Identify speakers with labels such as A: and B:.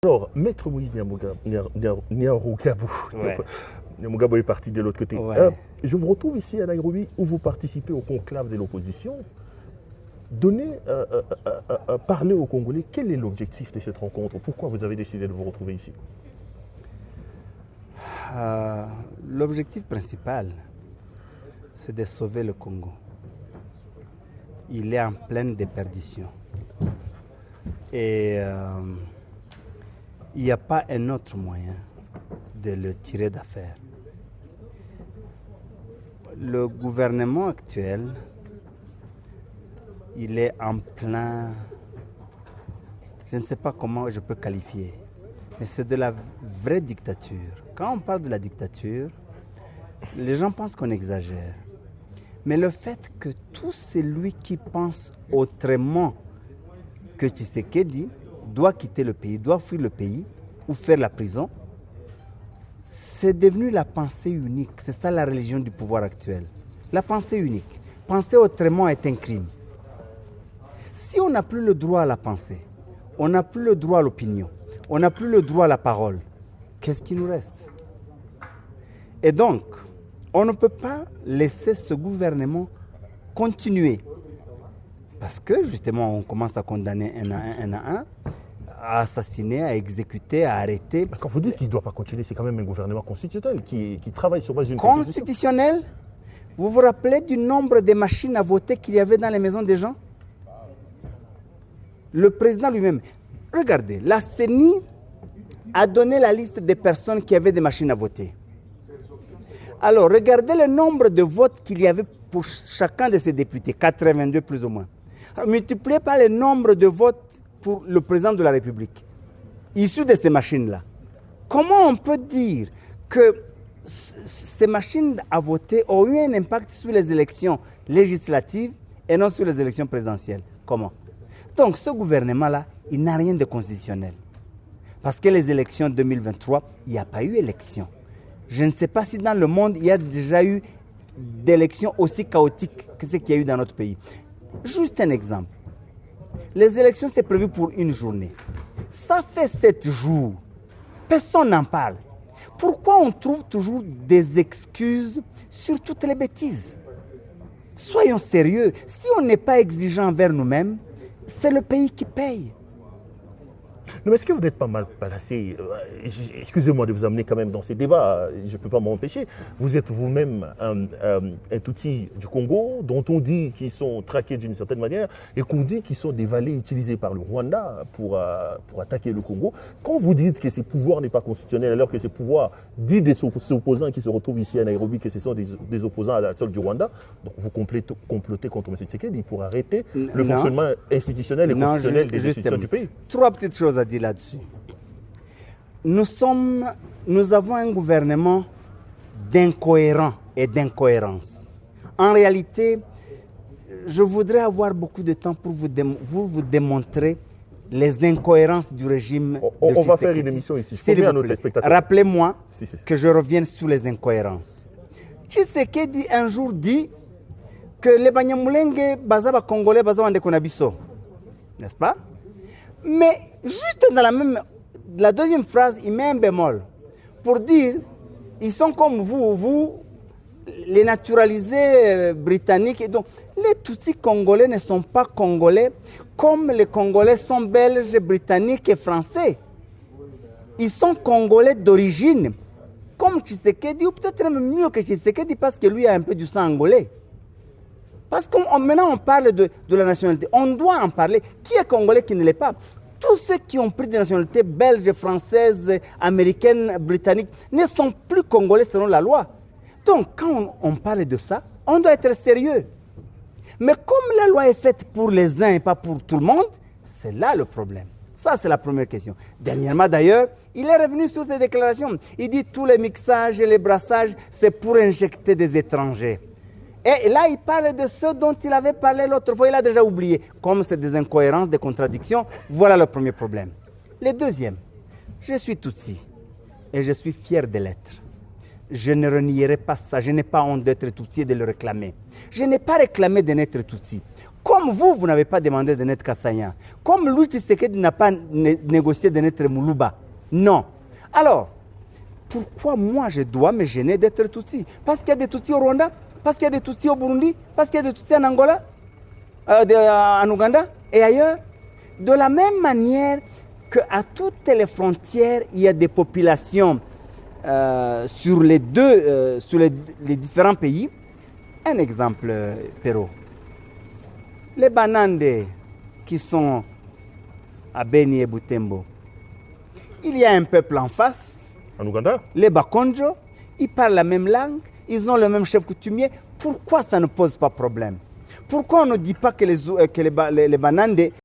A: Alors, Maître Moïse Nyarugabo,
B: Ouais.
A: Nyamugabo est parti de l'autre côté.
B: Ouais.
A: Je vous retrouve ici à Nairobi où vous participez au conclave de l'opposition. Parlez aux Congolais, quel est l'objectif de cette rencontre? Pourquoi vous avez décidé de vous retrouver ici?
B: L'objectif principal, c'est de sauver le Congo. Il est en pleine déperdition. Et il n'y a pas un autre moyen de le tirer d'affaire. Le gouvernement actuel, il est en plein, je ne sais pas comment je peux qualifier, mais c'est de la vraie dictature. Quand on parle de la dictature, les gens pensent qu'on exagère. Mais le fait que tout celui qui pense autrement que Tshisekedi doit quitter le pays, doit fuir le pays ou faire la prison, c'est devenu la pensée unique. C'est ça la religion du pouvoir actuel. La pensée unique. Penser autrement est un crime. Si on n'a plus le droit à la pensée, on n'a plus le droit à l'opinion, on n'a plus le droit à la parole, qu'est-ce qui nous reste? Et donc, on ne peut pas laisser ce gouvernement continuer. Parce que justement, on commence à condamner un à un, à assassiner, à exécuter, à arrêter.
A: Quand vous dites qu'il ne doit pas continuer, c'est quand même un gouvernement constitutionnel qui travaille sur base d'une constitution.
B: Constitutionnel? Vous vous rappelez du nombre de machines à voter qu'il y avait dans les maisons des gens? Le président lui-même. Regardez, la CENI a donné la liste des personnes qui avaient des machines à voter. Alors, regardez le nombre de votes qu'il y avait pour chacun de ces députés, 82 plus ou moins. Alors, multipliez par le nombre de votes pour le président de la République, issus de ces machines-là. Comment on peut dire que ces machines à voter ont eu un impact sur les élections législatives et non sur les élections présidentielles? Comment? Donc, ce gouvernement-là, il n'a rien de constitutionnel. Parce que les élections 2023, il n'y a pas eu élection. Je ne sais pas si dans le monde, il y a déjà eu d'élections aussi chaotiques que ce qu'il y a eu dans notre pays. Juste un exemple. Les élections, c'est prévu pour une journée. Ça fait 7 jours. Personne n'en parle. Pourquoi on trouve toujours des excuses sur toutes les bêtises? Soyons sérieux. Si on n'est pas exigeant envers nous-mêmes, c'est le pays qui paye.
A: Non, mais est-ce que vous n'êtes pas mal placé? Excusez-moi de vous amener quand même dans ces débats, je ne peux pas m'empêcher. Vous êtes vous-même un Tutsi du Congo, dont on dit qu'ils sont traqués d'une certaine manière et qu'on dit qu'ils sont des valets utilisés par le Rwanda pour attaquer le Congo. Quand vous dites que ces pouvoirs n'est pas constitutionnel, alors que ces pouvoirs dit des opposants qui se retrouvent ici à Nairobi, que ce sont des opposants à la solde du Rwanda, donc vous complotez contre M. Tshisekedi pour arrêter le fonctionnement institutionnel et constitutionnel des institutions du pays.
B: 3 petites choses à dire là-dessus. Nous avons un gouvernement d'incohérents et d'incohérences. En réalité, je voudrais avoir beaucoup de temps pour vous démontrer les incohérences du régime.
A: On va faire une émission ici. Je promets à nos téléspectateurs.
B: Rappelez-moi que je revienne sur les incohérences. Tshisekedi un jour dit que les Banyamulenge bazaba congolais bazaba ndekonabiso. N'est-ce pas? Mais juste dans la deuxième phrase, il met un bémol pour dire ils sont comme vous, les naturalisés britanniques. Et donc, les Tutsis congolais ne sont pas congolais comme les Congolais sont belges, britanniques et français. Ils sont congolais d'origine, comme Tshisekedi, ou peut-être même mieux que Tshisekedi parce que lui a un peu du sang angolais. Parce que maintenant on parle de la nationalité, on doit en parler. Qui est congolais, qui ne l'est pas? Tous ceux qui ont pris des nationalités belges, françaises, américaines, britanniques ne sont plus congolais selon la loi. Donc quand on parle de ça, on doit être sérieux. Mais comme la loi est faite pour les uns et pas pour tout le monde, c'est là le problème. Ça, c'est la première question. Dernièrement d'ailleurs, il est revenu sur ces déclarations. Il dit tous les mixages et les brassages, c'est pour injecter des étrangers. Et là, il parle de ce dont il avait parlé l'autre fois, il a déjà oublié. Comme c'est des incohérences, des contradictions, voilà le premier problème. Le deuxième, je suis Tutsi et je suis fier de l'être. Je ne renierai pas ça, je n'ai pas honte d'être Tutsi et de le réclamer. Je n'ai pas réclamé de n'être Tutsi. Comme vous n'avez pas demandé de naître Kassaïen, comme Louis Tshisekedi n'a pas négocié de naître Moulouba, non. Alors, pourquoi moi je dois me gêner d'être Tutsi? Parce qu'il y a des Tutsis au Rwanda, parce qu'il y a des Tutsis au Burundi, parce qu'il y a des Tutsis en Angola, en Ouganda et ailleurs. De la même manière qu'à toutes les frontières, il y a des populations sur les différents pays. Un exemple, Perrault. Les Banande qui sont à Beni et Butembo, il y a un peuple en face.
A: En Ouganda?
B: Les Bakonjo, ils parlent la même langue, ils ont le même chef coutumier. Pourquoi ça ne pose pas problème? Pourquoi on ne dit pas que les Banande